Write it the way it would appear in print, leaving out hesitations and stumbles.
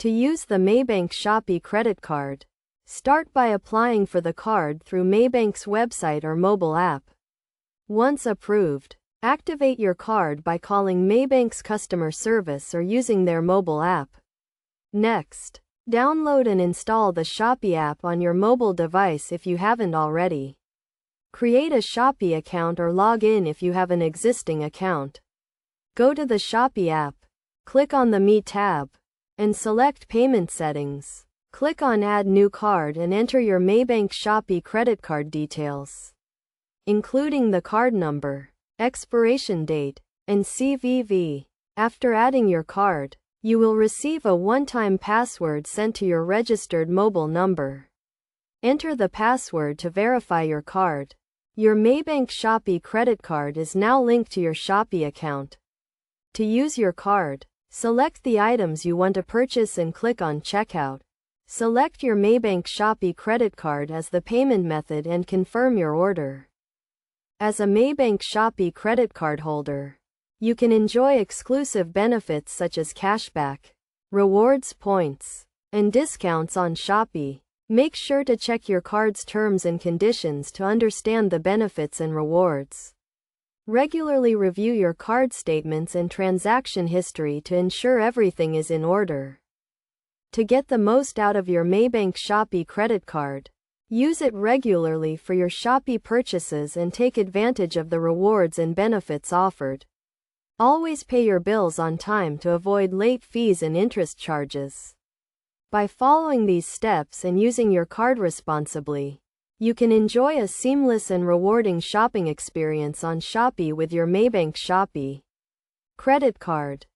To use the Maybank Shopee credit card, start by applying for the card through Maybank's website or mobile app. Once approved, activate your card by calling Maybank's customer service or using their mobile app. Next, download and install the Shopee app on your mobile device if you haven't already. Create a Shopee account or log in if you have an existing account. Go to the Shopee app, click on the Me tab, and select Payment Settings. Click on Add New Card and enter your Maybank Shopee credit card details, including the card number, expiration date, and CVV. After adding your card, you will receive a one-time password sent to your registered mobile number. Enter the password to verify your card. Your Maybank Shopee credit card is now linked to your Shopee account. To use your card, select the items you want to purchase and click on Checkout. Select your Maybank Shopee credit card as the payment method and confirm your order. As a Maybank Shopee credit card holder, you can enjoy exclusive benefits such as cashback, rewards points, and discounts on Shopee. Make sure to check your card's terms and conditions to understand the benefits and rewards. Regularly review your card statements and transaction history to ensure everything is in order. To get the most out of your Maybank Shopee credit card, use it regularly for your Shopee purchases and take advantage of the rewards and benefits offered. Always pay your bills on time to avoid late fees and interest charges. By following these steps and using your card responsibly, you can enjoy a seamless and rewarding shopping experience on Shopee with your Maybank Shopee credit card.